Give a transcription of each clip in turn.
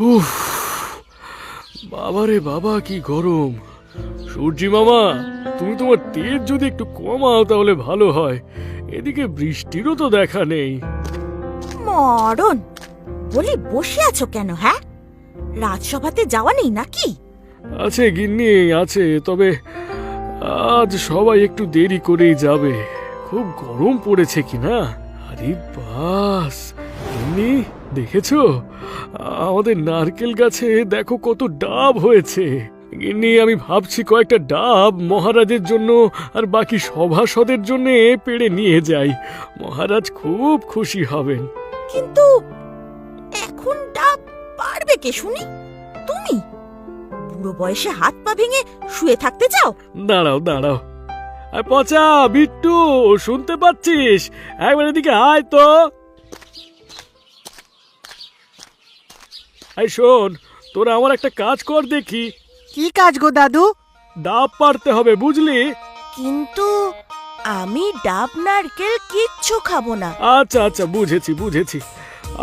উফ, বাবারে বাবা কি গরম। সূর্যি মামা, তুমি তোমার তেজ যদি একটু কমাও তাহলে ভালো হয়। এদিকে বৃষ্টিরও তো দেখা নেই। মরণ বলি, বসে আছো কেন? হ্যাঁ, রাজসভাতে যাওয়া নেই নাকি? আছে গিন্নি আছে, তবে আজ সবাই একটু দেরি করেই যাবে। খুব গরম পড়েছে কি না? আরে বাস, গিন্নি দেখেছো আমাদের নারকেল গাছে দেখো কত ডাব হয়েছে। গিন্নি আমি ভাবছি কয়েকটা ডাব মহারাজের জন্য আর বাকি সভাসদের জন্য পেড়ে নিয়ে যাই। মহারাজ খুব খুশি হবেন। কিন্তু এখন ডাব পারবে কে শুনি? তুমি বুড়ো বয়সে হাত পা ভেঙে শুয়ে থাকতে চাও? দাঁড়াও দাঁড়াও, আর পচা বিট্টু, শুনতে পাচ্ছিস? একবার এদিকে আয় তো। এই শোন, তোরা আমার একটা কাজ কর দেখি। কি কাজ গো দাদু? ডাব পারতে হবে, বুঝলি? কিন্তু আমি ডাব নারকেল কিচ্ছু খাবো না। আচ্ছা আচ্ছা, বুঝেছি বুঝেছি।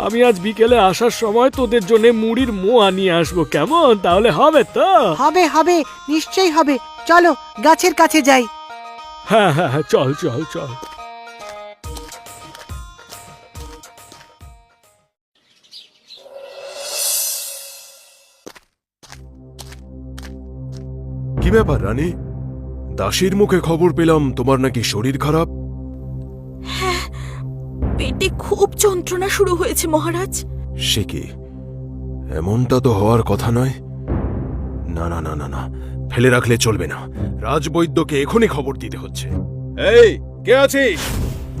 আমি আজ বিকেলে আসার সময় তোদের জন্য মুড়ির মোয়া নিয়ে আসবো, কেমন? তাহলে হবে তো? হবে হবে, নিশ্চয়ই হবে। চলো গাছের কাছে যাই। হ্যাঁ হ্যাঁ হ্যাঁ, চল চল চল। কি ব্যাপার রানী? দাসীর মুখে খবর পেলাম তোমার নাকি শরীর খারাপ। পেটে খুব যন্ত্রণা শুরু হয়েছে মহারাজ। সে কি? এমনটা তো হওয়ার কথা নয়। না না না না না, ফেলে রাখলে চলবে না। রাজবৈদ্যকে এখনই খবর দিতে হচ্ছে। এই, কে আছিস?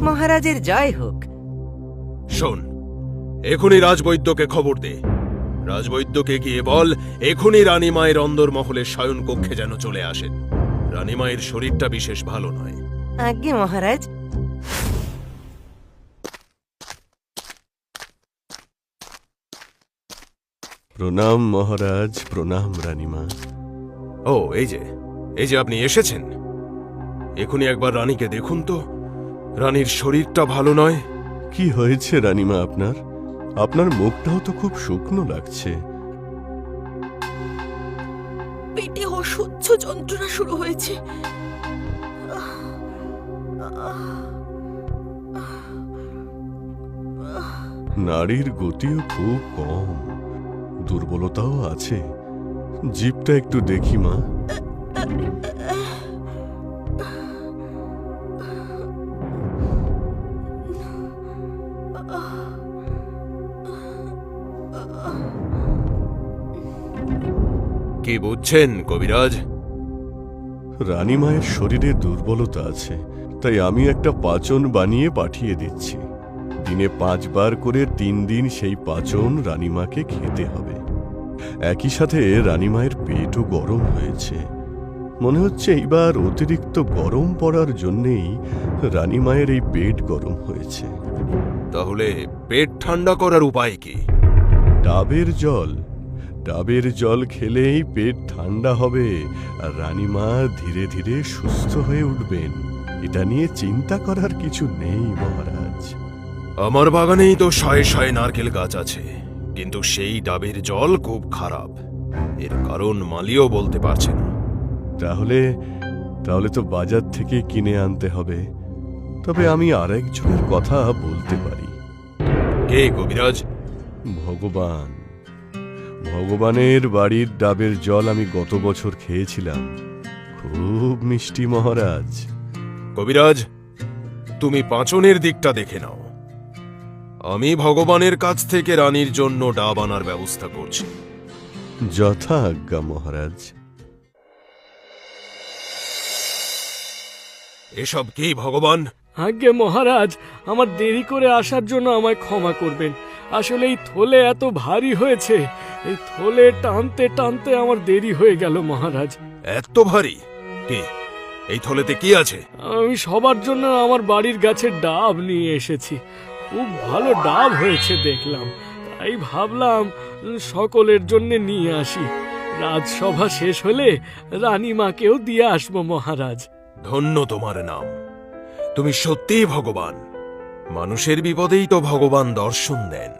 মহারাজের জয় হোক। শোন, এখনই রাজবৈদ্যকে খবর দে। রাজবৈদ্যকে গিয়ে বল এখনই রানীমায়ের অন্দরমহলের শয়ন কক্ষে যেন চলে আসেন। রানীমায়ের শরীরটা বিশেষ ভালো নয়। আজ্ঞে মহারাজ। প্রণাম মহারাজ, প্রণাম রানীমা। ও, এই যে আপনি এসেছেন। এখনই একবার রানীকে দেখুন তো, রানীর শরীরটা ভালো নয়। কি হয়েছে রানীমা আপনার? আপনার মুখটাও তো খুব শুকনো লাগছে। পেটে অসহ্য যন্ত্রণা শুরু হয়েছে। নাড়ির গতিও খুব কম, দুর্বলতাও আছে। জিভটা একটু দেখি মা। কি বুঝছেন কবিরাজ? রানীমায়ের শরীরে দুর্বলতা আছে, তাই আমি একটা পাচন বানিয়ে পাঠিয়ে দিচ্ছি। দিনে 5 বার করে 3 দিন সেই পাচন রানীমাকে খেতে হবে। একই সাথে রানীমায়ের পেটও গরম হয়েছে। মনে হচ্ছে এইবার অতিরিক্ত গরম পড়ার জন্যেই রানীমায়ের এই পেট গরম হয়েছে। তাহলে পেট ঠান্ডা করার উপায় কি? ডাবের জল। ডাবের জল খেলেই পেট ঠান্ডা হবে আর রানীমা ধীরে ধীরে সুস্থ হয়ে উঠবেন। এটা নিয়ে চিন্তা করার কিছু নেই মহারাজ। আমার বাগানেই তো শয়ে শয়ে নারকেল গাছ আছে, কিন্তু সেই ডাবের জল খুব খারাপ। এর কারণ মালিও বলতে পারছে না। তাহলে তাহলে তো বাজার থেকে কিনে আনতে হবে। তবে আমি আরেকজনের কথা বলতে পারি। কে কবিরাজ? ভগবান। ভগবানের বাড়ির ডাবের জল আমি গত বছর খেয়েছিলাম, খুব মিষ্টি মহারাজ। কবিরাজ, তুমি পাচনের দিকটা দেখে নাও। আমি ভগবানের কাছ থেকে রানীর জন্য ডাব আনার ব্যবস্থা করছি। যথা আজ্ঞা মহারাজ। এসব কি ভগবান? আজ্ঞে মহারাজ, আমার দেরি করে আসার জন্য আমায় ক্ষমা করবেন। আসলে এই থলে এত ভারী হয়েছে, এই থলে টানতে টানতে আমার দেরি হয়ে গেল মহারাজ। এত ভারী? কি, এই থলেতে কি আছে? আমি সবার জন্য আমার বাড়ির গাছের ডাব নিয়ে এসেছি। খুব ভালো ডাব হয়েছে দেখলাম, তাই ভাবলাম সকলের জন্য নিয়ে আসি। রাজসভা শেষ হলে রানীমাকেও দিয়ে আসবো মহারাজ। ধন্য তোমার নাম, তুমি সত্যিই ভগবান। মানুষের বিপদেই তো ভগবান দর্শন দেন।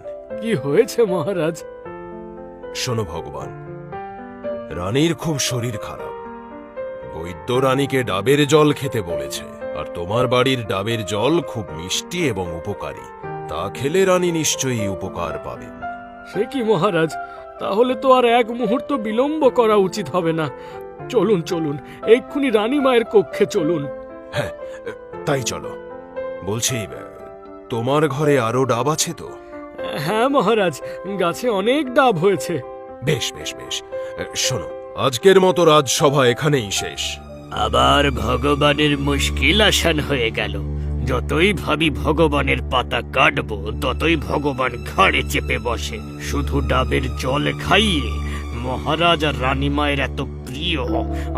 কি হয়েছে মহারাজ? শোনো ভগবান, রানীর খুব শরীর খারাপ। বৈদ্য রানীকে ডাবের জল খেতে বলেছে, আর তোমার বাড়ির ডাবের জল খুব মিষ্টি এবং উপকারী। তা খেলে রানী নিশ্চয়ই উপকার পাবেন। সে কি মহারাজ, তাহলে তো আর এক মুহূর্ত বিলম্ব করা উচিত হবে না। চলুন চলুন, এক্ষুনি রানীমায়ের কক্ষে চলুন। হ্যাঁ, তাই চলো। বলছি, তোমার ঘরে আরো ডাব আছে তো? হ্যাঁ মহারাজ, গাছে অনেক ডাব হয়েছে। বেশ বেশ বেশ। শোনো, আজকের মতো রাজসভা এখানেই শেষ। আবার ভগবানের মুশকিল আসান হয়ে গেল। যতই ভাবি ভগবানের পাতা কাটবো, ততই ভগবান ঘাড়ে চেপে বসে। শুধু ডাবের জল খাইয়ে মহারাজ আর রানীমায়ের এত প্রিয়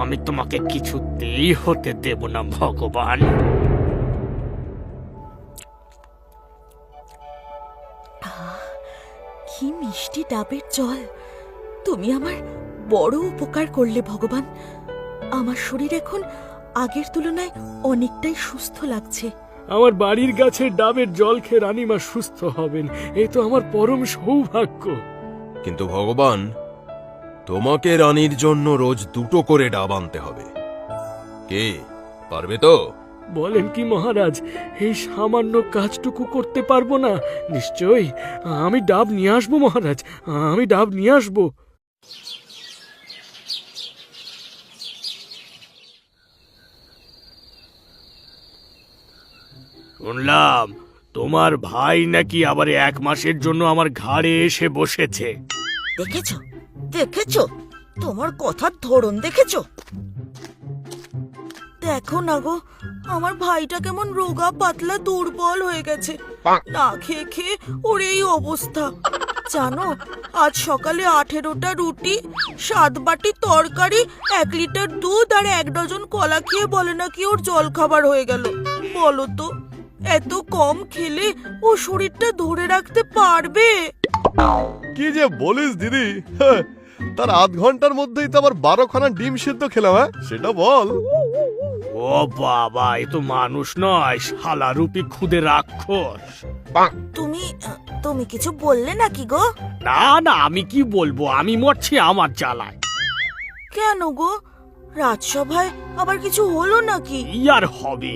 আমি তোমাকে কিছুতেই হতে দেব না ভগবান। কি মিষ্টি ডাবের জল! তুমি আমার বড় উপকার করলে ভগবান। আমার শরীর এখন আগের তুলনায় অনেকটাই সুস্থ লাগছে। আমার বাড়ির গাছের ডাবের জল খেয়ে রানীমা সুস্থ হবেন, এ তো আমার পরম সৌভাগ্য। কিন্তু ভগবান, তোমাকে রানীর জন্য রোজ 2টো করে ডাব আনতে হবে। কে পারবে তো? বলেন কি মহারাজ, এই সামান্য কাজটুকু করতে পারবো না? নিশ্চয়ই, আমি ডাব নিয়ে আসবো মহারাজ, আমি ডাব নিয়ে আসবো। শুনলাম তোমার ভাই নাকি আবার 1 মাসের জন্য আমার ঘাড়ে এসে বসেছে। দেখেছো দেখেছো, তোমার কথার ধরন দেখেছো? দেখো না গো, আমার ভাইটা কেমন রোগা পাতলা দুর্বল হয়ে গেছে। না খেয়ে খেয়ে ওর এই অবস্থা। জানো, আজ সকালে 18টা রুটি, 7 বাটি তরকারি, 1 লিটার দুধ আর 1 ডজন কলা খেয়ে বলে নাকি ওর জল খাবার হয়ে গেল। বলো তো, এত কম খেলে ও শরীরটা ধরে রাখতে পারবে? কি যে বলিস দিদি, হ্যাঁ, তার আধ ঘন্টার মধ্যেই তো আবার 12খানা ডিম সিদ্ধ খেলাম। হ্যাঁ, সেটা বল। ও বাবা, এ তো মানুষ নয়, শালা রূপী খুদে রাক্ষস। তুমি তুমি কিছু বললে নাকি গো? না না, আমি কি বলবো, আমি মরছি আমার জ্বালায়। কেন গো, রাজসভায় আবার কিছু হলো নাকি? কি আর হবে,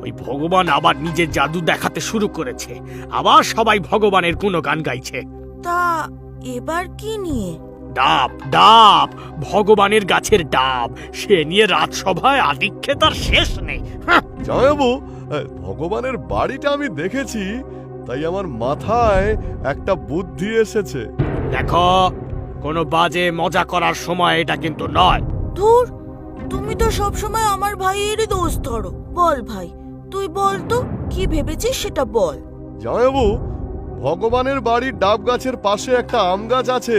ওই ভগবান আবার নিজের জাদু দেখাতে শুরু করেছে। আবার সবাই ভগবানের গুণগান গাইছে। তা এবার কি নিয়ে? ডাব ডাব, ভগবানের গাছের ডাব, সে নিয়ে রাজসভায় আদিক্ষে তার শেষ নেই। হাহ, জামাইবাবু, ভগবানের বাড়িটা আমি দেখেছি, তাই আমার মাথায় একটা বুদ্ধি এসেছে। দেখো, কোনো বাজে মজা করার সময় এটা কিন্তু নয়। ধুর, তুমি তো সব সময় আমার ভাইয়েরই দোষ ধরো। বল ভাই, তুই বল তো কি ভেবেছিস সেটা বল। জামাইবাবু, ভগবানের বাড়ির ডাব গাছের পাশে একটা আম গাছ আছে,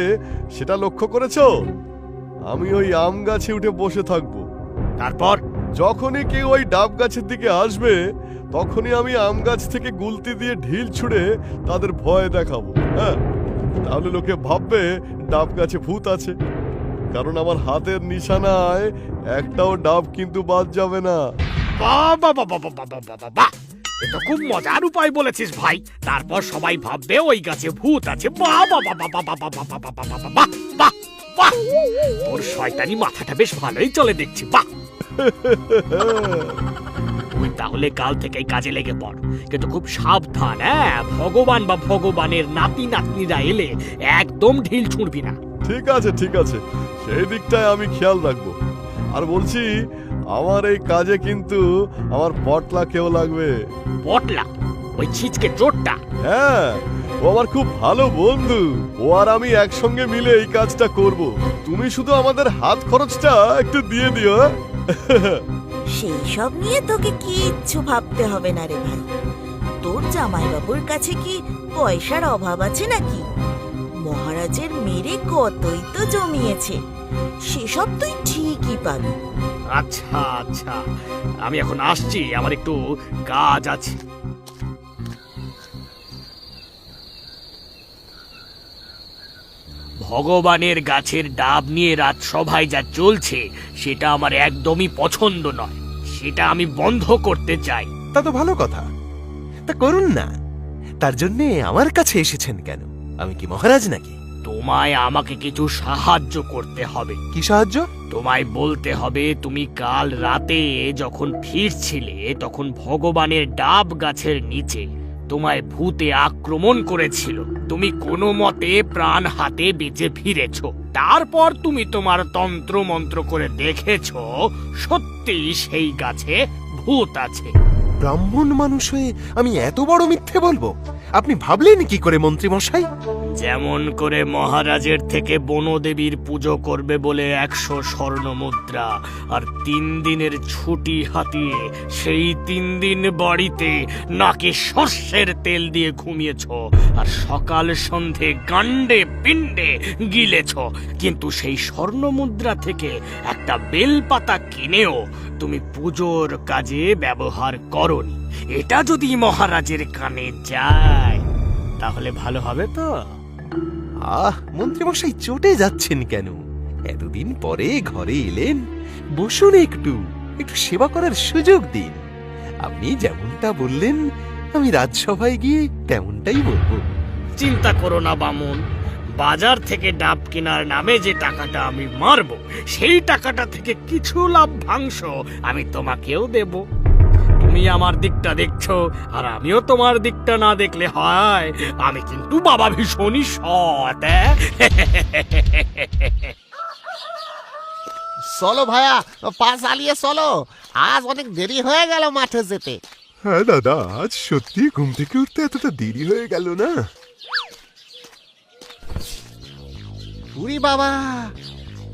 সেটা লক্ষ্য করেছো? আমি ওই আম গাছে উঠে বসে থাকবো। তারপর যখনই কেউ ওই ডাব গাছের দিকে আসবে, তখনই আমি আম গাছ থেকে গুলতি দিয়ে ঢিল ছুঁড়ে তাদের ভয় দেখাবো। হ্যাঁ, তাহলে লোকে ভাববে ডাব গাছে ভূত আছে। কারণ আমার হাতের নিশানায় একটাও ডাব কিন্তু বাদ যাবে না। বাবা বাবা বাবা বাবা বাবা, এটা খুব মজার উপায় বলেছিস ভাই। তারপর সবাই ভাববে ওই গাছে ভূত আছে। বাবা বাবা বাবা বাবা বাবা বাবা বাবা, বাহ বাহ, তোর শয়তানি মাথাটা বেশ ভালোই চলে দেখছি। বাহ, তুই তাহলে কাল থেকেই কাজে লেগে পড়, কিন্তু খুব সাবধান। হ্যাঁ, ভগবান বা ভগবানের নাতি নাতনিরা এলে একদম ঢিল ছুঁড়বি না। ঠিক আছে ঠিক আছে, সেই দিকটায় আমি খেয়াল রাখবো। আর বলছি, আমার এই কাজে কিন্তু আমার পটলা কেউ লাগবে। পটলা? ওই ছিচকে চোরটা? হ্যাঁ, ও আমার খুব ভালো বন্ধু। ও আর আমি একসঙ্গে মিলে এই কাজটা করব। তুমি শুধু আমাদের হাত খরচটা একটু দিয়ে দিও। সেই সব নিয়ে তোকে কিচ্ছু ভাবতে হবে না রে ভাই। তোর জামাইবাবুর কাছে কি পয়সার অভাব আছে নাকি? মহারাজের মেরে কতই তো জমিয়েছে, সেসব তুই ঠিকই পাবি। আচ্ছা আচ্ছা, আমি এখন আসছি, আমার একটু কাজ আছে। ভগবানের গাছের ডাব নিয়ে রাজসভায় যা চলছে, সেটা আমার একদমই পছন্দ নয়। সেটা আমি বন্ধ করতে চাই। তা তো ভালো কথা, তা করুন না। তার জন্যে আমার কাছে এসেছেন কেন? আমি কি মহারাজ নাকি? তোমায় আমাকে কিছু সাহায্য করতে হবে। কি সাহায্য? তোমায় বলতে হবে তুমি কাল রাতে যখন ফিরছিলে তখন ভগবানের ডাব গাছের নিচে তোমায় ভূতে আক্রমণ করেছিল। তুমি কোনো মতে প্রাণ হাতে বেঁচে ফিরেছো। তারপর তুমি তোমার তন্ত্র মন্ত্র করে দেখেছো সত্যিই সেই গাছে ভূত আছে। ব্রাহ্মণ মানুষ হয়ে আমি এত বড় মিথ্যে বলবো? আপনি ভাবলেন কি করে মন্ত্রী মশাই? যেমন করে মহারাজের থেকে বনদেবীর পুজো করবে বলে 100 স্বর্ণ মুদ্রা আর 3 দিনের ছুটি হাতিয়ে সেই 3 দিন বাড়িতে নাকে সর্ষের তেল দিয়ে ঘুমিয়েছ আর সকাল সন্ধে গান্ডে পিণ্ডে গিলেছ, কিন্তু সেই স্বর্ণ মুদ্রা থেকে একটা বেলপাতা কিনেও তুমি পুজোর কাজে ব্যবহার করনি। এটা যদি মহারাজের কানে যায় তাহলে ভালো হবে তো? মন্ত্রী মশাই চটে যাচ্ছেন কেন? এতদিন পরে ঘরে এলেন, বসুন, একটু সেবা করার সুযোগ দিন। আপনি যেমনটা বললেন আমি রাজসভায় গিয়ে তেমনটাই বলবো। চিন্তা করো না বামুন, বাজার থেকে ডাব কেনার নামে যে টাকাটা আমি মারবো সেই টাকাটা থেকে কিছু লাভ্যাংশ আমি তোমাকেও দেব। তুমি আমার দিকটা দেখছো আর আমিও তোমার দিকটা না দেখলে হয়? আমি কিন্তু বাবা ভীষণই সৎ। চলো ভাইয়া, পা চালিয়ে চলো, আজ অনেক দেরি হয়ে গেল মাঠে যেতে। হ্যাঁ দাদা, আজ সত্যি ঘুম থেকে উঠতে এতটা দেরি হয়ে গেল না? উরি বাবা,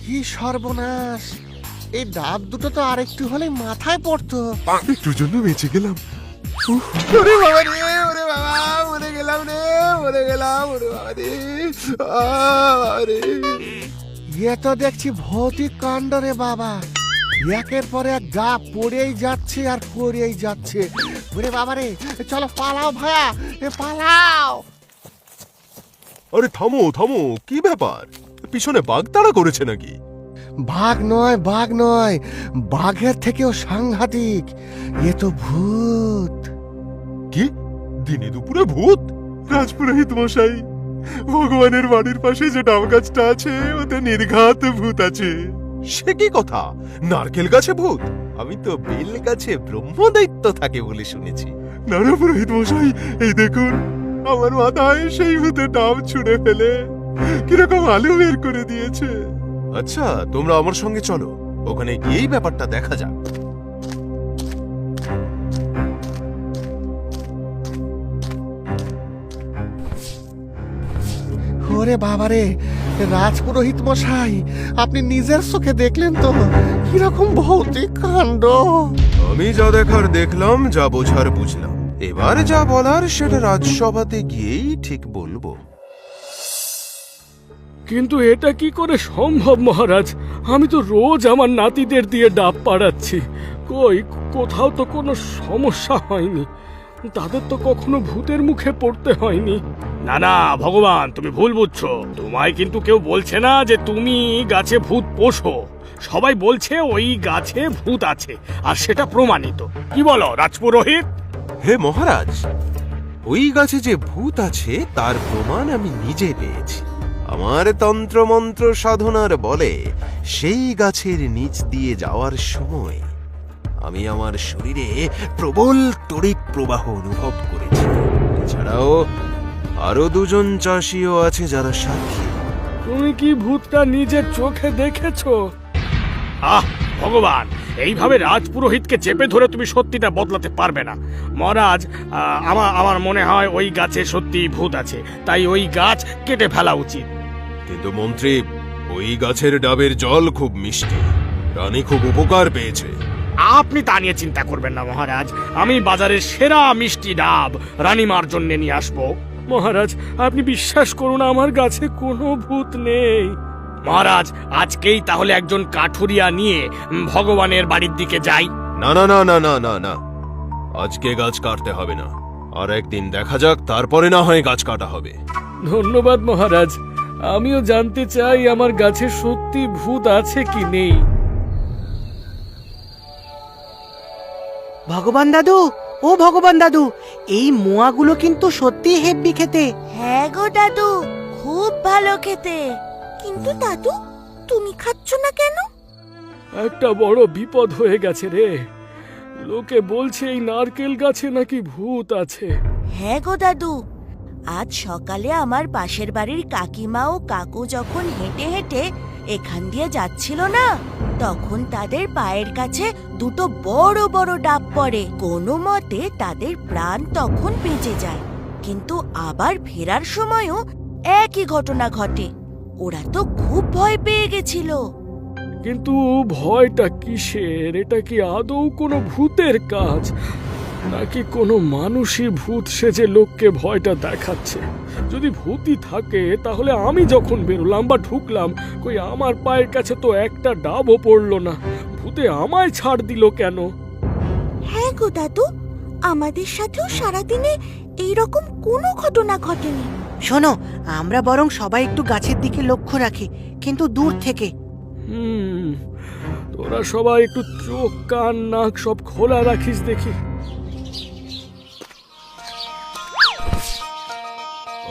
কি সর্বনাশ! এই ডাব দুটো তো আরেকটু হলে মাথায় পড়তো। একটুর জন্য বেঁচে গেলাম। ওরে বাবা রে, ওরে বাবা, মরে গেলাম রে, মরে গেলাম, ওরে বাবা রে, আরে এ তো দেখছি ভৌতিক কাণ্ড রে বাবা। একের পরে এক ডাব পড়েই যাচ্ছে আর পড়েই যাচ্ছে। ওরে বাবা রে, চলো পালাও ভাইয়া, পালাও। আরে থামো থামো, কি ব্যাপার? পিছনে বাঘ তাড়া করেছে নাকি? বাঘ নয়, বাঘ নয়, বাঘের থেকেও সাংঘাতিক, এ তো ভূত। কি দিনে দুপুরে ভূত? রাজপুরোহিত মশাই, ভগবানের বাড়ির পাশে যে ডাব গাছটা আছে ওতে নির্ঘাত ভূত আছে। সে কি কথা? নারকেল গাছে ভূত? আমি তো বেল গাছে ব্রহ্মদৈত্য থাকে বলে শুনেছি। না না পুরোহিত মশাই, এই দেখুন আমার মাথায় সেই ভূতের ডাব ছুঁড়ে ফেলে কিরকম আলু বের করে দিয়েছে। আচ্ছা, তোমরা আমার সঙ্গে চলো, ওখানে গিয়েই ব্যাপারটা দেখা যাক। ওরে বাবারে, রাজপুরোহিত মশাই, আপনি নিজের চোখে দেখলেন তো কিরকম ভৌতিক কাণ্ড? আমি যা দেখার দেখলাম, যা বোঝার বুঝলাম। এবার যা বলার সেটা রাজসভাতে গিয়েই ঠিক বলবো। কিন্তু এটা কি করে সম্ভব মহারাজ? আমি তো রোজ আমার নাতিদের দিয়ে ডাব পাড়াচ্ছি, কোথাও তো কোনো সমস্যা হয়নি, তাদের তো কখনো ভূতের মুখে পড়তে হয়নি। না না ভগবান, তুমি ভুল বুঝছো। তোমায় কিন্তু কেউ বলছে না যে তুমি গাছে ভূত পোষো। সবাই বলছে ওই গাছে ভূত আছে, আর সেটা প্রমাণিত। কি বলো রাজপুরোহিত? হে মহারাজ, ওই গাছে যে ভূত আছে তার প্রমাণ আমি নিজে পেয়েছি। আমার তন্ত্রমন্ত্র সাধনার বলে সেই গাছের নিচ দিয়ে যাওয়ার সময় আমি আমার শরীরে প্রবল তড়িৎ প্রবাহ অনুভব করেছি। এছাড়াও আরো 2 জন চাষিও আছে যারা সাক্ষী। তুমি কি ভূতটা নিজের চোখে দেখেছো? আহ ভগবান, এইভাবে রাজপুরোহিতকে চেপে ধরে তুমি সত্যিটা বদলাতে পারবে না। মহারাজ, আমার মনে হয় ওই গাছে সত্যি ভূত আছে, তাই ওই গাছ কেটে ফেলা উচিত। কিন্তু মন্ত্রী, ওই গাছের ডাবের জল খুব মিষ্টি, রানী খুব উপকার পেয়েছে। আপনি তা নিয়ে চিন্তা করবেন না মহারাজ, আমি বাজারের সেরা মিষ্টি ডাব রানীমার জন্য নিয়ে আসবো। মহারাজ, আপনি বিশ্বাস করুন, আমার গাছে কোনো ভূত নেই। মহারাজ, আজকেই তাহলে একজন কাঠুরিয়া নিয়ে ভগবানের বাড়ির দিকে যাই। না না না না না না না, আজকে গাছ কাটতে হবে না, আর একদিন দেখা যাক, তারপরে না হয় গাছ কাটা হবে। ধন্যবাদ মহারাজ, আমিও জানতে চাই আমার গাছে সত্যি ভূত আছে কি নেই। ভগবান দাদু, ও ভগবান দাদু, এই মোয়াগুলো কিন্তু সত্যি হেব্বি খেতে। হ্যাঁ গো দাদু, খুব খুব ভালো খেতে। কিন্তু দাদু, তুমি খাচ্ছ না কেন? একটা বড় বিপদ হয়ে গেছে রে। লোকে বলছে এই নারকেল গাছে নাকি ভূত আছে। হ্যাঁ গো দাদু, আজ সকালে আমার পাশের বাড়ির কাকিমা ও কাকু যখন হেঁটে হেঁটে এখান দিয়ে যাচ্ছিল না, তখন তাদের পায়ের কাছে দুটো বড় বড় ডাব পড়ে। কোনো মতে তাদের প্রাণ তখন বেঁচে যায়, কিন্তু আবার ফেরার সময়ও একই ঘটনা ঘটে। ওরা তো খুব ভয় পেয়ে গেছিল। কিন্তু ভয়টা কিসের? এটা কি আদৌ কোনো ভূতের কাজ, নাকি কোনো মানুষই ভূত সেজে লোককে ভয়টা দেখাচ্ছে? যদি ভূতই থাকে তাহলে আমি যখন বেরোলাম বা ঢুকলাম, কই আমার পায়ের কাছে তো একটা ডাবও পড়লো না। ভূতে আমায় ছাড় দিল কেন? হ্যাঁ গো দাদু, আমাদের সাথেও সারাদিনে এইরকম কোনো ঘটনা ঘটেনি। শোনো, আমরা বরং সবাই একটু গাছের দিকে লক্ষ্য রাখি, কিন্তু দূর থেকে। তোরা সবাই একটু চোখ কান নাক সব খোলা রাখিস দেখি।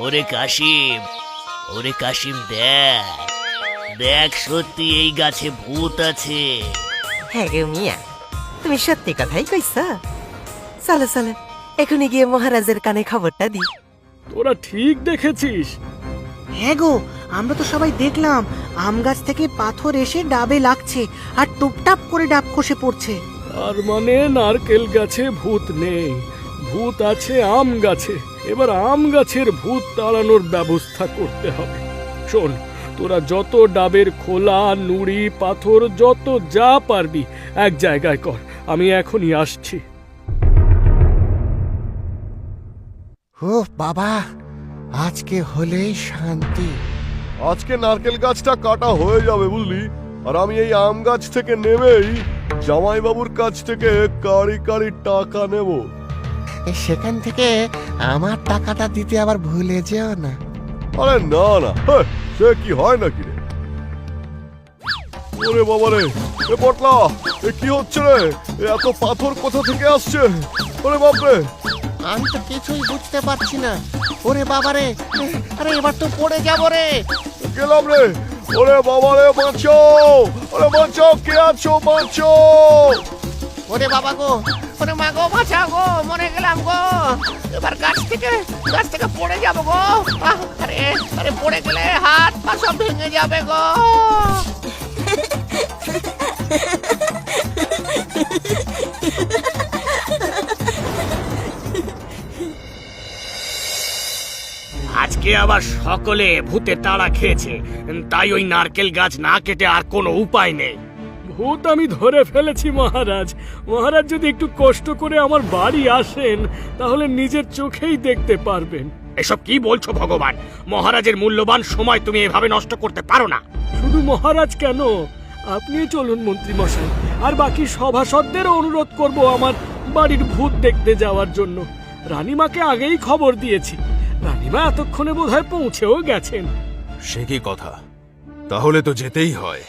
ওরে কাশিম, ওরে কাশিম, দেখ দেখ, সত্যি এই গাছে ভূত আছে। হ্যাঁ গো মিয়া, তুমি সত্যি কথাই কইছ। চলো চলো, এখনই গিয়ে মহারাজের কানে খবরটা দি। তোরা ঠিক দেখেছিস? হ্যাঁ গো, আমরা তো সবাই দেখলাম আম গাছ থেকে পাথর এসে ডাবে লাগছে আর টুপটাপ করে ডাব খসে পড়ছে। তার মানে নারকেল গাছে ভূত নেই, ভূত আছে আম গাছে। এবার আম গাছের ভূত তাড়ানোর ব্যবস্থা করতে হবে। শোন, তোরা যত ডাবের খোলা, নুড়ি, পাথর যত যা পারবি এক জায়গায় কর, আমি এখনই আসছি। ও বাবা, আজকে হলেই শান্তি। আজকে নারকেল গাছটা কাটা হয়ে যাবে বুঝলি, আর আমি এই আম গাছ থেকে নেমেই জামাইবাবুর কাছ থেকে কারি কারি টাকা নেব। সেখান থেকে আমার টাকাটা দিতে আবার ভুলে যেও না। আরে না না, সে কি হয় নাকি রে? ওরে বাবা রে, এ পটলা, এ কি হচ্ছে রে? এত পাথর কোথা থেকে আসছে? ওরে বাপরে, আমি তো কিছুই বুঝতে পারছি না। ওরে বাবা রে, আরে এবার তো পড়ে যাবো রে। গেলাম রে। ওরে বাবা রে, বাঁচো! ওরে বাঁচো, কে আছো? বাঁচো! ওরে বাবা গো, ওরে মা গো, বাঁচা গো, মরে গেলাম গো। এবার গাছ থেকে পড়ে যাবো গো। আরে আরে, পড়ে গেলে হাত পা সব ভেঙে যাবে গো। আজকে আবার সকলে ভূতে তাড়া খেয়েছে, তাই ওই নারকেল গাছ না কেটে আর কোনো উপায় নেই। ভূত আমি ধরে ফেলেছি মহারাজ। মহারাজ যদি একটু কষ্ট করে আমার বাড়ি আসেন, তাহলে নিজের চোখেই দেখতে পারবেন। এসব কি বলছো ভগবান? মহারাজের মূল্যবান সময় তুমি এভাবে নষ্ট করতে পারো না। শুধু মহারাজ কেন, আপনি চলুন মন্ত্রী মশাই, আর বাকি সভাসদদেরও অনুরোধ করব আমার বাড়ির ভূত দেখতে যাওয়ার জন্য। রানীমাকে আগেই খবর দিয়েছি, রানীমা এতক্ষণে বোধহয় পৌঁছেও গেছেন। সে কি কথা? তাহলে তো যেতেই হয়।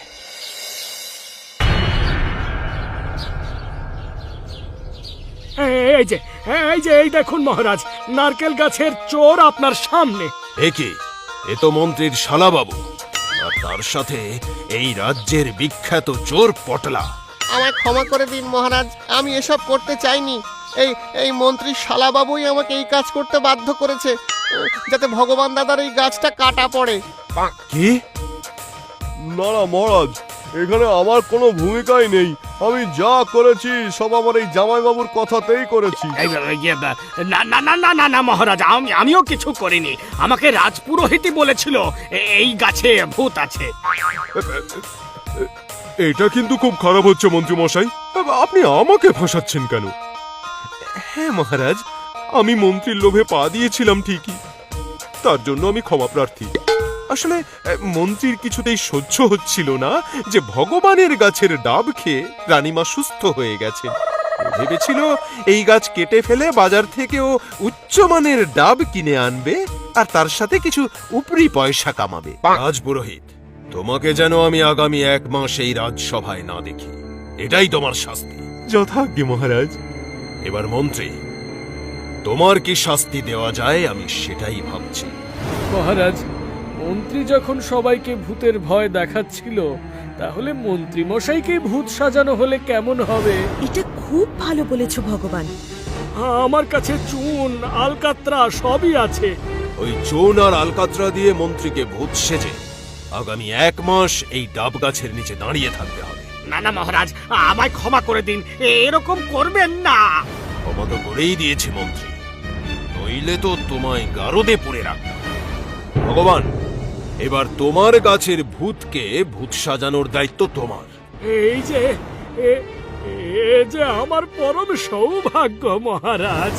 এই দেখুন মহারাজ, নারকেল গাছের চোর আপনার সামনে। এ কি? এ তো মন্ত্রীর শালাবাবু, আর তার সাথে এই রাজ্যের বিখ্যাত চোর পটলা। আমায় ক্ষমা করে দিন মহারাজ, আমি এসব করতে চাইনি। এই মন্ত্রী শালাবাবুই আমাকে এই কাজ করতে বাধ্য করেছে, যাতে ভগবান দাদার এই গাছটা কাটা পড়ে। কি? না না মহারাজ, এখানে আমার কোনো ভূমিকাই নেই। আমি যা করেছি সব আমার এই জামাইবাবুর কথাতেই করেছি। না না না না না না মহারাজ, আমিও কিছু করিনি। আমাকে রাজপুরোহিতই বলেছিল এই গাছে ভূত আছে। এটা কিন্তু খুব খারাপ হচ্ছে মন্ত্রী মশাই, আপনি আমাকে ফাঁসাচ্ছেন কেন? হ্যাঁ মহারাজ, আমি মন্ত্রীর লোভে পা দিয়েছিলাম ঠিকই, তার জন্য আমি ক্ষমা প্রার্থী। আসলে মন্ত্রীর কিছুতেই সহ্য হচ্ছিল না যে ভগবানের গাছের ডাব খেয়ে রানীমা সুস্থ হয়ে গেছে। ও ভেবেছিল এই গাছ কেটে ফেলে বাজার থেকেও উচ্চমানের ডাব কিনে আনবে আর তার সাথে কিছু উপরি পয়সা কামাবে। রাজপুরোহিত, তোমাকে যেন আমি আগামী 1 মাস এই রাজসভায় না দেখি, এটাই তোমার শাস্তি। যথাজ্ঞে মহারাজ। এবার মন্ত্রী, তোমার কি শাস্তি দেওয়া যায় আমি সেটাই ভাবছি। মহারাজ, মন্ত্রী যখন সবাইকে ভূতের ভয় দেখাচ্ছিল, তাহলে মন্ত্রী মশাইকে ভূত সাজানো হলে কেমন হবে? এটা খুব ভালো বলেছো ভগবান। আমার কাছে চুন আলকাত্রা সবই আছে। ওই চুন আর আলকাতরা দিয়ে মন্ত্রীকে ভূত সেজে আগামী 1 মাস এই ডাব গাছের নিচে দাঁড়িয়ে থাকতে হবে। না না মহারাজ, আমায় ক্ষমা করে দিন, এরকম করবেন না। ক্ষমা তো করেই দিয়েছি মন্ত্রী, নইলে তো তোমায় গারদে পুরে রাখতাম। ভগবান, এবার তোমার গাছের ভূতকে ভূত সাজানোর দায়িত্ব তোমার। এই যে এ যে আমার পরম সৌভাগ্য মহারাজ।